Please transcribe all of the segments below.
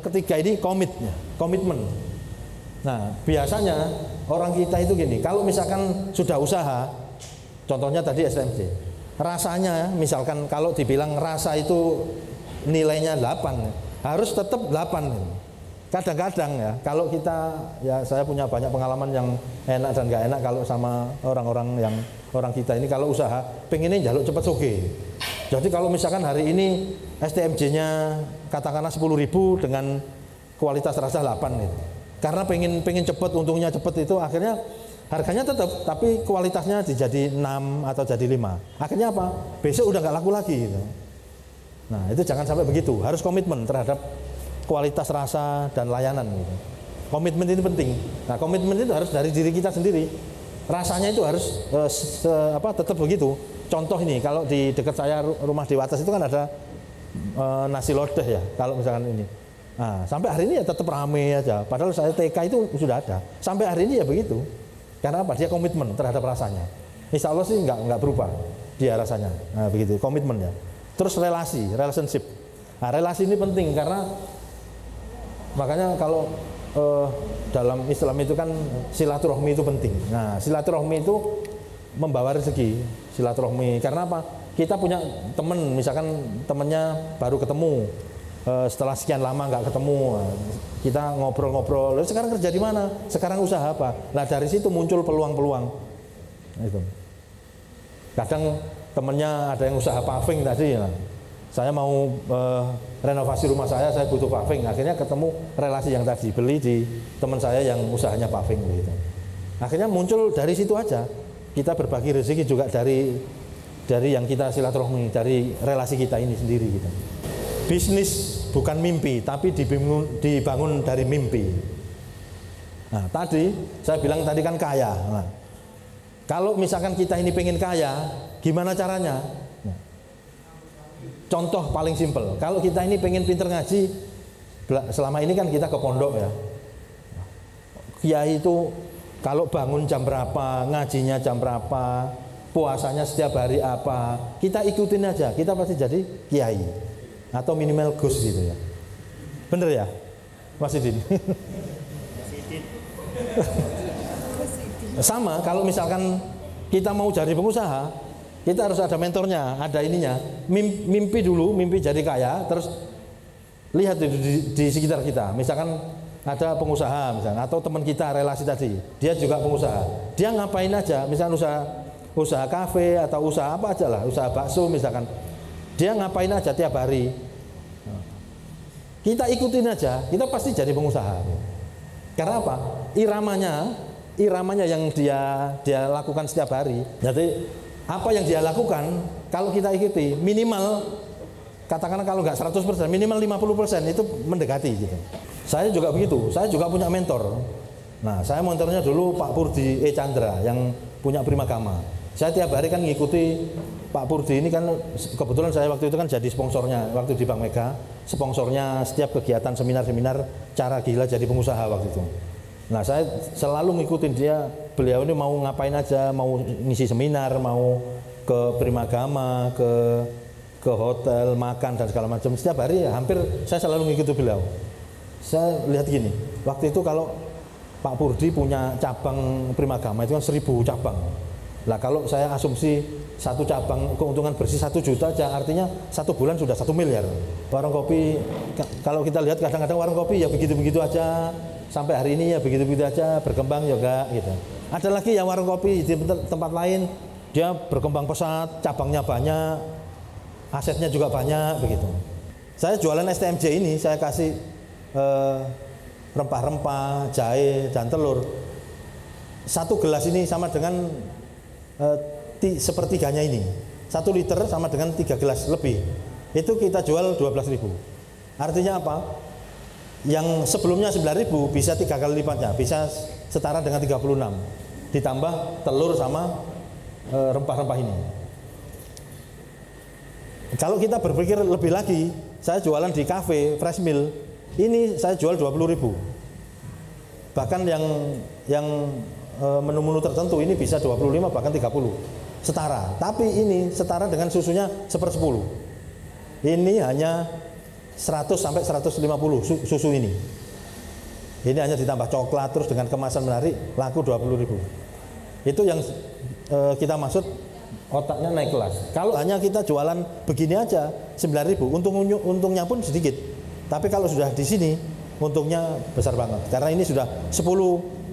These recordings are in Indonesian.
ketiga ini komitmen. Nah, biasanya orang kita itu gini, kalau misalkan sudah usaha, contohnya tadi STMJ, rasanya misalkan kalau dibilang rasa itu nilainya 8, harus tetap 8. Kadang-kadang ya, kalau kita, ya saya punya banyak pengalaman yang enak dan gak enak kalau sama orang-orang yang orang kita ini kalau usaha, pengennya jaluk cepet soge. Jadi kalau misalkan hari ini STMJ-nya katakanlah 10.000 dengan kualitas rasa 8 gitu. Karena pengen cepet, untungnya cepet itu akhirnya harganya tetap, tapi kualitasnya jadi 6 atau jadi 5. Akhirnya apa? Besok udah nggak laku lagi gitu. Nah, itu jangan sampai begitu. Harus komitmen terhadap kualitas rasa dan layanan gitu. Komitmen ini penting. Nah, komitmen itu harus dari diri kita sendiri. Rasanya itu harus tetap begitu. Contoh ini, kalau di dekat saya rumah di atas itu kan ada nasi lodeh ya, kalau misalkan ini. Nah, sampai hari ini ya tetap rame aja. Padahal saya TK itu sudah ada. Sampai hari ini ya begitu. Karena apa? Dia komitmen terhadap rasanya. Insya Allah sih nggak berubah dia rasanya. Nah, begitu komitmen ya. Terus relationship. Nah, relasi ini penting karena makanya kalau dalam Islam itu kan silaturahmi itu penting. Nah, silaturahmi itu membawa rezeki, silaturahmi. Karena apa? Kita punya teman, misalkan temennya baru ketemu, setelah sekian lama nggak ketemu, kita ngobrol-ngobrol. Lalu sekarang kerja di mana? Sekarang usaha apa? Nah, dari situ muncul peluang-peluang. Itu. Kadang temennya ada yang usaha paving tadi ya. Saya mau renovasi rumah saya butuh paving. Akhirnya ketemu relasi yang tadi, beli di teman saya yang usahanya paving gitu. Akhirnya muncul dari situ aja. Kita berbagi rezeki juga dari yang kita silaturahmi, dari relasi kita ini sendiri gitu. Bisnis bukan mimpi, tapi dibangun dari mimpi. Nah, tadi saya bilang tadi kan kaya. Nah, kalau misalkan kita ini pengen kaya, gimana caranya? Contoh paling simpel, kalau kita ini pengen pinter ngaji, selama ini kan kita ke pondok ya. Kiai itu kalau bangun jam berapa, ngajinya jam berapa, puasanya setiap hari apa, kita ikutin aja, kita pasti jadi kiai atau minimal gus gitu ya. Bener ya, Mas Idin? Sama, kalau misalkan kita mau jadi pengusaha, kita harus ada mentornya, ada ininya. Mimpi dulu, mimpi jadi kaya, terus lihat di sekitar kita. Misalkan ada pengusaha, misalkan, atau teman kita relasi tadi, dia juga pengusaha. Dia ngapain aja, misalkan usaha kafe atau usaha apa aja lah, usaha bakso misalkan. Dia ngapain aja tiap hari. Kita ikutin aja, kita pasti jadi pengusaha. Karena apa? Iramanya yang dia lakukan setiap hari. Jadi apa yang dia lakukan, kalau kita ikuti, minimal, katakanlah kalau nggak 100%, minimal 50% itu mendekati gitu. Saya juga begitu, saya juga punya mentor. Nah, saya mentornya dulu Pak Purdi Chandra yang punya Primagama. Saya tiap hari kan ngikuti Pak Purdi ini kan, kebetulan saya waktu itu kan jadi sponsornya, waktu di Bank Mega, sponsornya setiap kegiatan seminar-seminar cara gila jadi pengusaha waktu itu. Nah, saya selalu ngikutin dia, beliau ini mau ngapain aja, mau ngisi seminar, mau ke Primagama, ke hotel, makan dan segala macam. Setiap hari ya, hampir saya selalu ngikuti beliau. Saya lihat gini, waktu itu kalau Pak Purdi punya cabang Primagama itu kan 1000 cabang. Lah kalau saya asumsi satu cabang keuntungan bersih 1 juta aja, artinya 1 bulan sudah 1 miliar. Warung kopi, kalau kita lihat kadang-kadang warung kopi ya begitu-begitu aja. Sampai hari ini ya begitu-begitu aja, berkembang juga gitu. Ada lagi yang warung kopi di tempat lain, dia berkembang pesat, cabangnya banyak, asetnya juga banyak begitu. Saya jualan STMJ ini, saya kasih rempah-rempah, jahe dan telur. 1 gelas ini sama dengan sepertiganya ini. 1 liter sama dengan 3 gelas lebih. Itu kita jual 12.000. Artinya apa? Yang sebelumnya 9.000 bisa 3 kali lipatnya, bisa setara dengan 36, ditambah telur sama rempah-rempah ini. Kalau kita berpikir lebih lagi, saya jualan di kafe fresh meal, ini saya jual 20.000. Bahkan yang menu-menu tertentu ini bisa 25 bahkan 30 setara. Tapi ini setara dengan susunya 1/10. Ini hanya 100 sampai 150 susu ini. Ini hanya ditambah coklat terus dengan kemasan menarik, laku 20.000. Itu yang kita maksud otaknya naik kelas. Kalau hanya kita jualan begini aja 9.000, untungnya pun sedikit. Tapi kalau sudah di sini untungnya besar banget karena ini sudah 10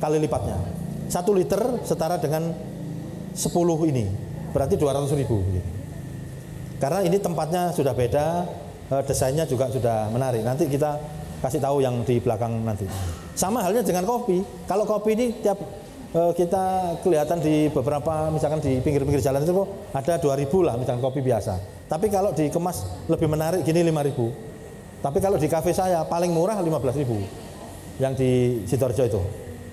kali lipatnya. 1 liter setara dengan 10 ini, berarti 200.000 gitu. Karena ini tempatnya sudah beda, desainnya juga sudah menarik. Nanti kita kasih tahu yang di belakang nanti. Sama halnya dengan kopi. Kalau kopi ini tiap kita kelihatan di beberapa, misalkan di pinggir-pinggir jalan itu ada 2.000 lah, misalkan kopi biasa. Tapi kalau dikemas lebih menarik gini 5.000. Tapi kalau di kafe saya paling murah 15.000. Yang di Sidoarjo itu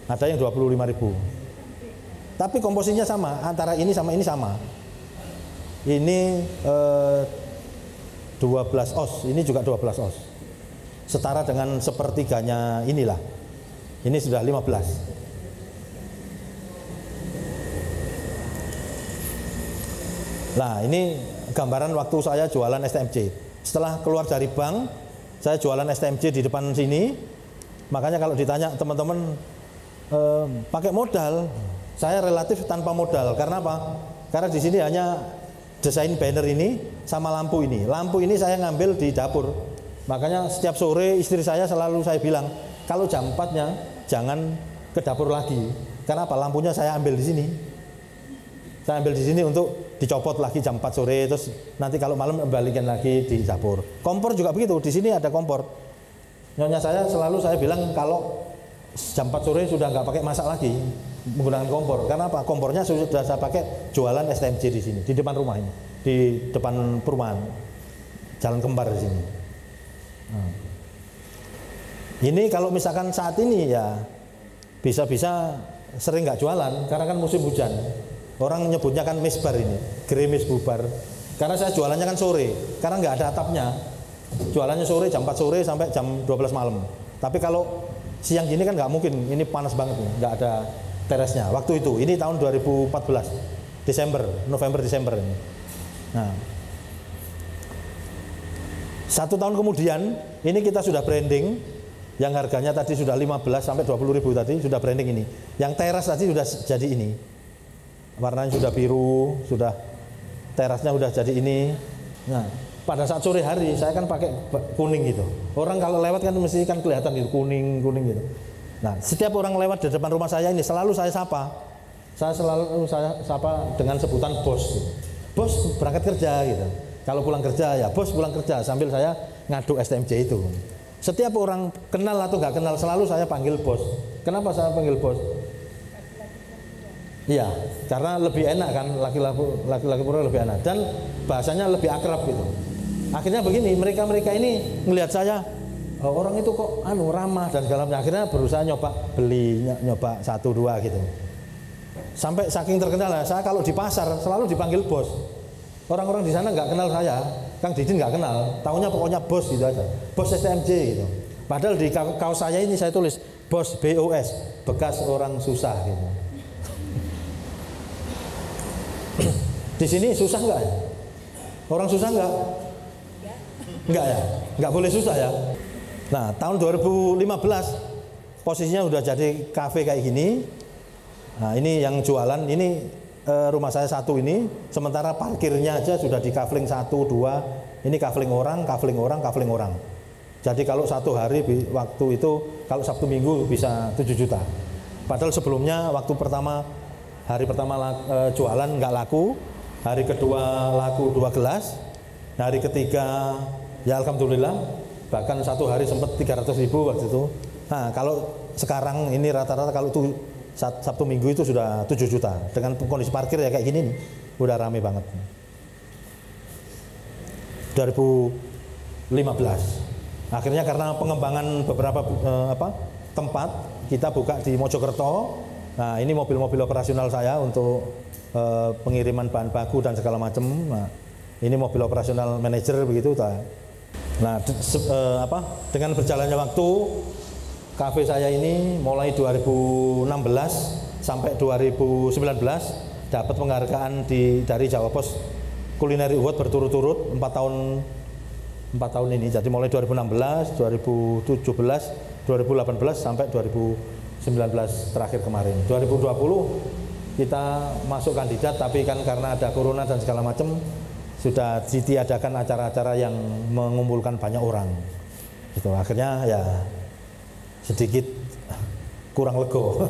ada yang 25.000. Tapi komposisinya sama, antara ini sama ini sama. Ini 12 oz, ini juga 12 oz. Setara dengan sepertiganya inilah. Ini sudah 15. Nah, ini gambaran waktu saya jualan STMJ. Setelah keluar dari bank, saya jualan STMJ di depan sini. Makanya kalau ditanya teman-teman pakai modal, saya relatif tanpa modal. Karena apa? Karena di sini hanya desain banner ini sama lampu ini. Lampu ini saya ngambil di dapur. Makanya setiap sore istri saya selalu saya bilang, kalau jam 4-nya jangan ke dapur lagi. Karena apa? Lampunya saya ambil di sini. Saya ambil di sini untuk dicopot lagi jam 4 sore, terus nanti kalau malam kembalikan lagi di dapur. Kompor juga begitu. Di sini ada kompor. Nyonya saya selalu saya bilang kalau jam 4 sore sudah nggak pakai masak lagi menggunakan kompor. Karena apa? Kompornya sudah saya pakai jualan STMJ di sini, di depan rumah ini, di depan perumahan Jalan Kembar di sini. Ini kalau misalkan saat ini ya bisa-bisa sering nggak jualan karena kan musim hujan. Orang nyebutnya kan misbar ini, gerimis bubar. Karena saya jualannya kan sore, karena nggak ada atapnya. Jualannya sore jam 4 sore sampai jam 12 malam. Tapi kalau siang gini kan nggak mungkin, ini panas banget nih, nggak ada teresnya. Waktu itu, ini tahun 2014, Desember, November Desember ini. Nah, 1 tahun kemudian, ini kita sudah branding, yang harganya tadi sudah 15 sampai 20.000 tadi sudah branding ini. Yang teras tadi sudah jadi ini, warnanya sudah biru, sudah terasnya sudah jadi ini. Nah, pada saat sore hari saya kan pakai kuning gitu. Orang kalau lewat kan mesti kan kelihatan gitu kuning gitu. Nah, setiap orang lewat di depan rumah saya ini selalu saya sapa. Saya selalu saya sapa dengan sebutan bos. Bos berangkat kerja gitu. Kalau pulang kerja ya bos pulang kerja sambil saya ngadu STMJ itu. Setiap orang kenal atau nggak kenal selalu saya panggil bos. Kenapa saya panggil bos? Iya, karena lebih enak kan, laki-laki pura lebih enak dan bahasanya lebih akrab gitu. Akhirnya begini, mereka ini melihat saya, orang itu kok ramah dan segala macam. Akhirnya berusaha nyoba 1, 2 gitu. Sampai saking terkenal saya kalau di pasar selalu dipanggil bos. Orang-orang di sana nggak kenal saya, Kang Didin nggak kenal, taunya pokoknya bos gitu aja. Bos STMJ gitu. Padahal di kaos saya ini saya tulis bos BOS, bekas orang susah gitu. Di sini susah nggak ya? Orang susah nggak? Nggak ya? Nggak boleh susah ya? Nah, tahun 2015 posisinya udah jadi kafe kayak gini. Nah, ini yang jualan, ini rumah saya satu ini, sementara parkirnya aja sudah di kafling 1, 2. Ini kafling orang. Jadi kalau satu hari waktu itu, kalau Sabtu Minggu bisa 7 juta. Padahal sebelumnya waktu hari pertama jualan nggak laku, hari kedua laku 2 gelas, hari ketiga ya alhamdulillah, bahkan satu hari sempat 300.000 waktu itu. Nah, kalau sekarang ini rata-rata kalau itu Sabtu Minggu itu sudah 7 juta dengan kondisi parkir ya kayak gini nih, udah rame banget. 2015 akhirnya karena pengembangan beberapa tempat kita buka di Mojokerto. Nah, ini mobil-mobil operasional saya untuk pengiriman bahan baku dan segala macam. Nah, ini mobil operasional manajer begitu. Nah, dengan berjalannya waktu, kafe saya ini mulai 2016 sampai 2019 dapat penghargaan dari Jawa Pos Culinary Award berturut-turut 4 tahun 4 tahun ini. Jadi mulai 2016, 2017, 2018 sampai 2019 terakhir kemarin. 2020 kita masuk kandidat, tapi kan karena ada corona dan segala macam sudah ditiadakan acara-acara yang mengumpulkan banyak orang. Gitu. Akhirnya ya sedikit kurang lego.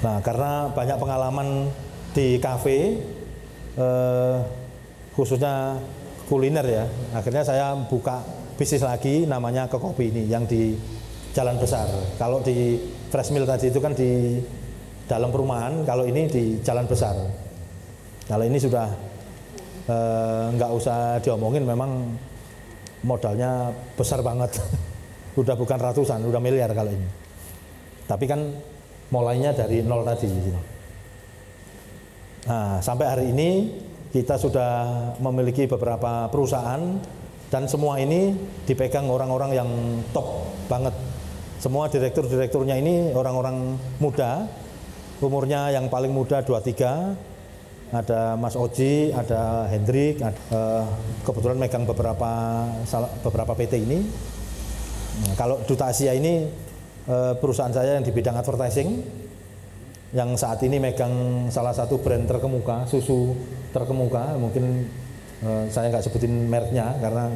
Nah, karena banyak pengalaman di kafe, khususnya kuliner ya, akhirnya saya buka bisnis lagi namanya Kekopi ini yang di Jalan Besar. Kalau di Fresh Mill tadi itu kan di dalam perumahan, kalau ini di Jalan Besar. Kalau ini sudah nggak usah diomongin, memang modalnya besar banget. Udah bukan ratusan, udah miliar kalau ini. Tapi kan mulainya dari nol tadi gitu. Nah, sampai hari ini kita sudah memiliki beberapa perusahaan dan semua ini dipegang orang-orang yang top banget. Semua direktur-direkturnya ini orang-orang muda, umurnya yang paling muda 23, ada Mas Oji, ada Hendrik, kebetulan megang beberapa PT ini. Nah, kalau Duta Asia ini perusahaan saya yang di bidang advertising, yang saat ini megang salah satu brand terkemuka, susu terkemuka, mungkin saya nggak sebutin mereknya karena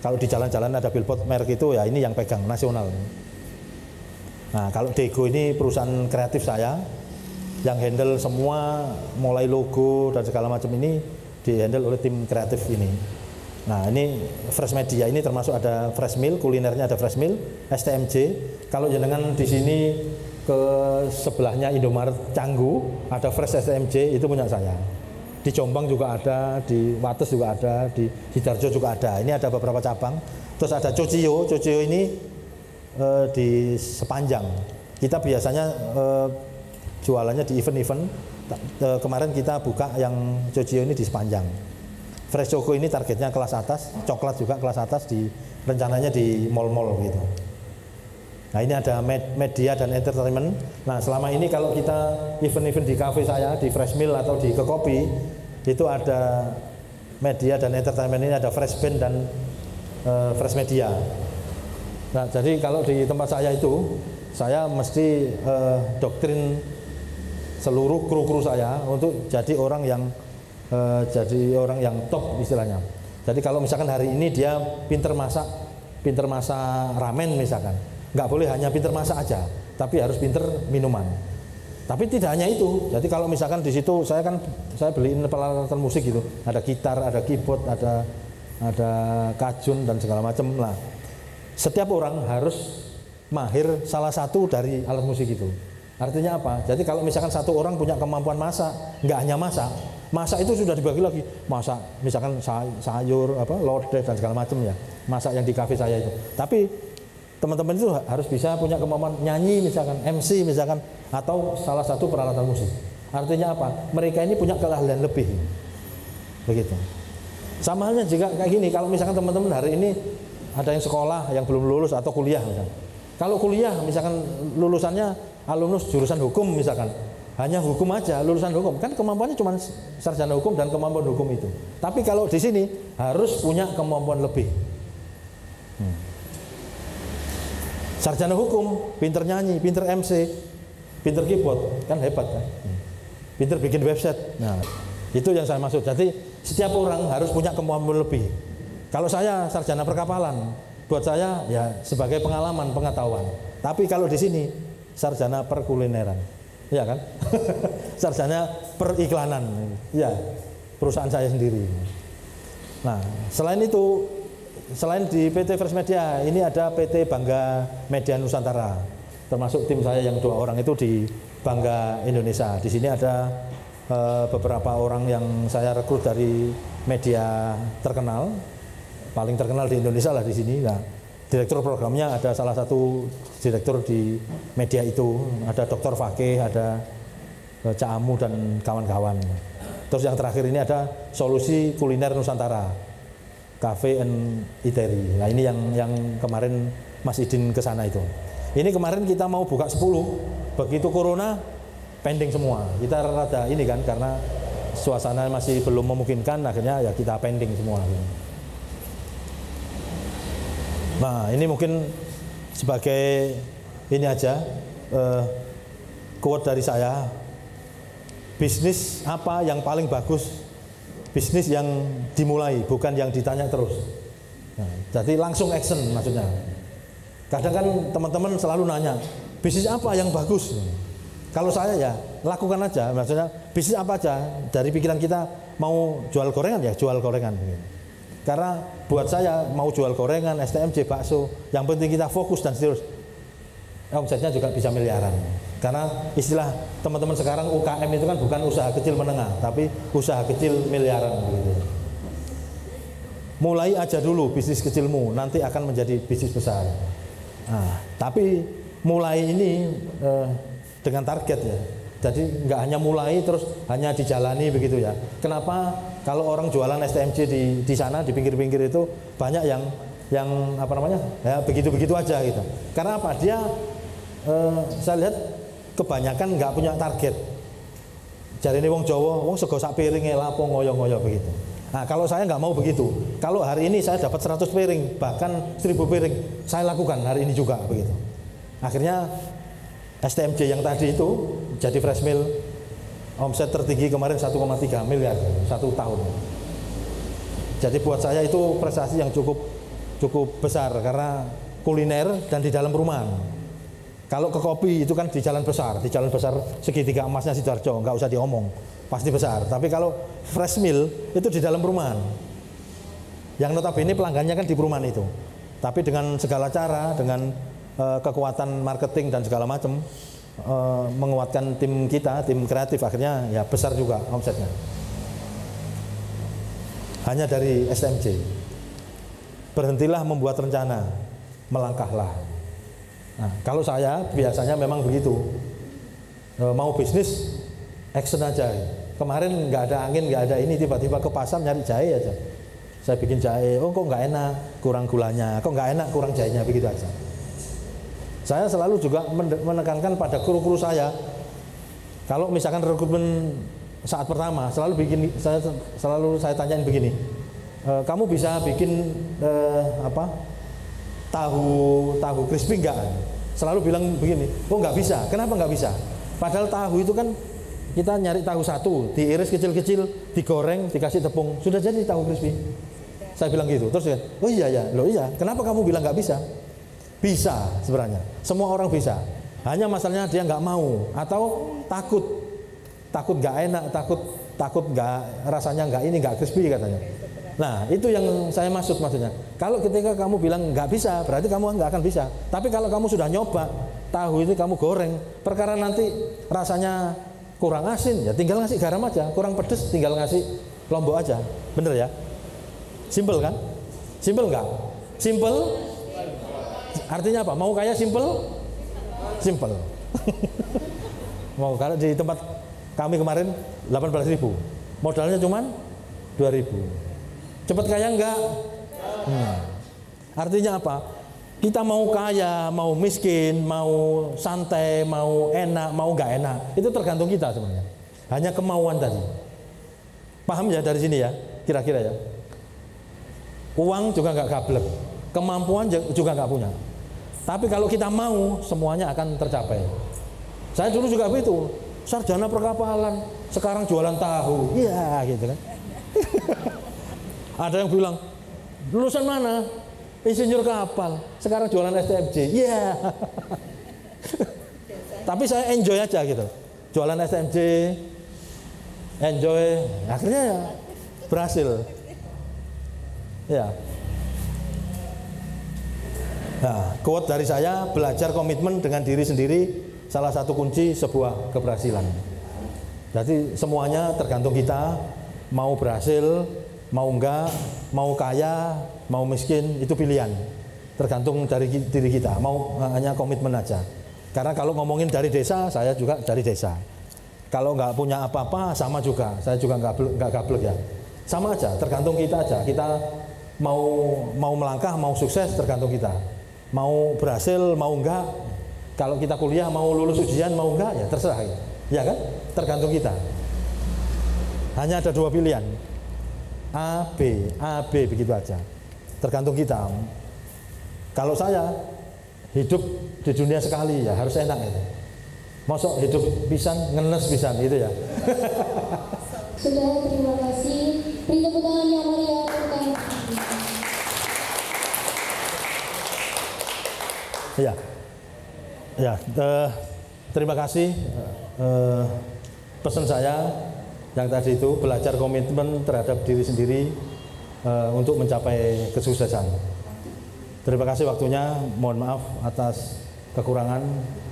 kalau di jalan-jalan ada billboard merek itu ya ini yang pegang nasional. Nah, kalau Dego ini perusahaan kreatif saya yang handle semua mulai logo dan segala macam ini di-handle oleh tim kreatif ini. Nah, ini Fresh Media ini termasuk ada Fresh Mill, kulinernya ada Fresh Mill, STMJ. Kalau jenengan di sini ke sebelahnya Indomaret Canggu ada Fresh STMJ, itu punya saya. Di Jombang juga ada, di Wates juga ada, di Sidoarjo juga ada. Ini ada beberapa cabang. Terus ada Cocio ini di Sepanjang. Kita biasanya jualannya di event-event. Kemarin kita buka yang Cocio ini di Sepanjang. Fresh Choco ini targetnya kelas atas, coklat juga kelas atas, di rencananya di mall-mall gitu. Nah, ini ada media dan entertainment. Nah, selama ini kalau kita event-event di cafe saya, di Fresh Mill atau di Kekopi, itu ada media dan entertainment, ini ada Fresh Band dan Fresh Media. Nah, jadi kalau di tempat saya itu, saya mesti doktrin seluruh kru-kru saya untuk jadi orang yang top istilahnya. Jadi kalau misalkan hari ini dia pinter masak ramen misalkan, nggak boleh hanya pinter masak aja, tapi harus pinter minuman. Tapi tidak hanya itu. Jadi kalau misalkan di situ saya beliin peralatan musik gitu, ada gitar, ada keyboard, ada kajun dan segala macam. Nah, setiap orang harus mahir salah satu dari alat musik itu. Artinya apa? Jadi kalau misalkan satu orang punya kemampuan masak, nggak hanya masak itu sudah dibagi lagi. Masak misalkan sayur, lodeh dan segala macam ya. Masak yang di kafe saya itu. Tapi teman-teman itu harus bisa punya kemampuan nyanyi misalkan, MC misalkan, atau salah satu peralatan musik. Artinya apa? Mereka ini punya keahlian lebih. Begitu. Sama halnya jika kayak gini, kalau misalkan teman-teman hari ini ada yang sekolah yang belum lulus atau kuliah misalkan. Kalau kuliah misalkan lulusannya alumnus jurusan hukum misalkan, hanya hukum aja, lulusan hukum, kan kemampuannya cuma sarjana hukum dan kemampuan hukum itu. Tapi kalau di sini harus punya kemampuan lebih. Sarjana hukum, pinter nyanyi, pinter MC, pinter keyboard, kan hebat kan? Pinter bikin website. Nah, itu yang saya maksud. Jadi setiap orang harus punya kemampuan lebih. Kalau saya sarjana perkapalan, buat saya ya sebagai pengalaman, pengetahuan. Tapi kalau di sini sarjana perkulineran, ya kan? Sarjana periklanan, ya perusahaan saya sendiri. Nah, selain itu, selain di PT Fresh Media, ini ada PT Bangga Media Nusantara. Termasuk tim saya yang 2 orang itu di Bangga Indonesia. Di sini ada beberapa orang yang saya rekrut dari media terkenal, paling terkenal di Indonesia lah di sini. Nah, direktur programnya ada salah satu direktur di media itu, ada Dr. Fakih, ada Cak Amu dan kawan-kawan. Terus yang terakhir ini ada Solusi Kuliner Nusantara, Cafe and Eatery. Nah, ini yang kemarin Mas Idin ke sana itu. Ini kemarin kita mau buka 10, begitu corona pending semua. Kita rada ini kan karena suasana masih belum memungkinkan, akhirnya ya kita pending semua. Nah, ini mungkin sebagai ini aja quote dari saya. Bisnis apa yang paling bagus? Bisnis yang dimulai, bukan yang ditanya terus. Nah, jadi langsung action maksudnya. Kadang kan teman-teman selalu nanya, bisnis apa yang bagus? Kalau saya ya lakukan aja, maksudnya bisnis apa aja. Dari pikiran kita mau jual gorengan ya jual gorengan. Karena buat saya mau jual gorengan, STMJ, bakso, yang penting kita fokus dan serius. Omsetnya juga bisa miliaran. Karena istilah teman-teman sekarang UKM itu kan bukan usaha kecil menengah, tapi usaha kecil miliaran gitu. Mulai aja dulu bisnis kecilmu, nanti akan menjadi bisnis besar. Nah, tapi mulai ini dengan target ya. Jadi nggak hanya mulai terus hanya dijalani begitu ya. Kenapa kalau orang jualan STMJ di sana di pinggir-pinggir itu banyak yang apa namanya ya begitu-begitu aja gitu. Karena apa? Dia saya lihat kebanyakan nggak punya target. Jadi ini wong Jawa, wong sego sak piringe lapo ngoyo-ngoyo begitu. Nah, kalau saya nggak mau begitu. Kalau hari ini saya dapat 100 piring, bahkan 1000 piring, saya lakukan hari ini juga begitu. Akhirnya STMJ yang tadi itu jadi fresh meal, omset tertinggi kemarin 1,3 miliar satu tahun. Jadi buat saya itu prestasi yang cukup besar karena kuliner dan di dalam perumahan. Kalau ke kopi itu kan di jalan besar segitiga emasnya Sidoarjo, nggak usah diomong, pasti besar. Tapi kalau fresh meal itu di dalam perumahan. Yang notabene pelanggannya kan di perumahan itu. Tapi dengan segala cara, dengan kekuatan marketing dan segala macam, menguatkan tim kita, tim kreatif, akhirnya ya besar juga omsetnya. Hanya dari STMJ. Berhentilah membuat rencana, melangkahlah. Nah, kalau saya biasanya memang begitu. Mau bisnis, action aja. Kemarin nggak ada angin, nggak ada ini, tiba-tiba ke pasar nyari jahe aja. Saya bikin jahe, oh kok nggak enak, kurang gulanya, kok nggak enak, kurang jahenya, begitu aja. Saya selalu juga menekankan pada kru-kru saya. Kalau misalkan rekrutmen saat pertama, selalu saya tanyain begini, kamu bisa bikin tahu crispy enggak? Selalu bilang begini, oh nggak bisa. Kenapa nggak bisa? Padahal tahu itu kan kita nyari tahu satu, diiris kecil-kecil, digoreng, dikasih tepung, sudah jadi tahu crispy. Saya bilang gitu. Terus dia, oh iya ya, loh iya. Kenapa kamu bilang nggak bisa? Bisa sebenarnya, semua orang bisa. Hanya masalahnya dia nggak mau atau takut nggak enak, takut nggak rasanya nggak crispy katanya. Nah itu yang saya maksudnya. Kalau ketika kamu bilang nggak bisa, berarti kamu nggak akan bisa. Tapi kalau kamu sudah nyoba tahu itu kamu goreng, perkara nanti rasanya kurang asin, ya tinggal ngasih garam aja. Kurang pedes, tinggal ngasih lombok aja. Bener ya? Simple kan? Simple nggak? Simple. Artinya apa? Mau kaya simple? Simple. Mau kalau di tempat kami kemarin 18.000, modalnya cuman 2.000. Cepat kaya enggak? Artinya apa? Kita mau kaya, mau miskin, mau santai, mau enak, mau enggak enak, itu tergantung kita sebenarnya. Hanya kemauan tadi. Paham ya dari sini ya? Kira-kira ya. Uang juga enggak gablek, kemampuan juga enggak punya. Tapi kalau kita mau, semuanya akan tercapai. Saya dulu juga begitu, sarjana perkapalan, sekarang jualan tahu, iya gitu kan. Ada yang bilang, lulusan mana? Insinyur kapal, sekarang jualan STMJ, iya. Tapi saya enjoy aja gitu, jualan STMJ, enjoy, akhirnya ya berhasil. Ya. Nah, quote dari saya, belajar komitmen dengan diri sendiri salah satu kunci sebuah keberhasilan. Jadi semuanya tergantung kita, mau berhasil, mau enggak, mau kaya, mau miskin, itu pilihan. Tergantung dari diri kita, mau hanya komitmen aja. Karena kalau ngomongin dari desa, saya juga dari desa. Kalau nggak punya apa-apa, sama juga, saya juga nggak gablek ya. Sama aja, tergantung kita aja. Kita mau melangkah, mau sukses, tergantung kita. Mau berhasil, mau enggak. Kalau kita kuliah mau lulus ujian, mau enggak, ya terserah ya kan, tergantung kita. Hanya ada dua pilihan, A, B begitu aja. Tergantung kita. Kalau saya hidup di dunia sekali ya harus enak itu. Mosok hidup pisan ngenes pisan itu ya. Saudara, terima kasih. Beri tepuk tangan yang meriah untuk Ya, ya. Terima kasih. Pesan saya yang tadi itu belajar komitmen terhadap diri sendiri untuk mencapai kesuksesan. Terima kasih waktunya. Mohon maaf atas kekurangan.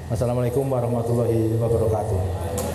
Wassalamualaikum warahmatullahi wabarakatuh.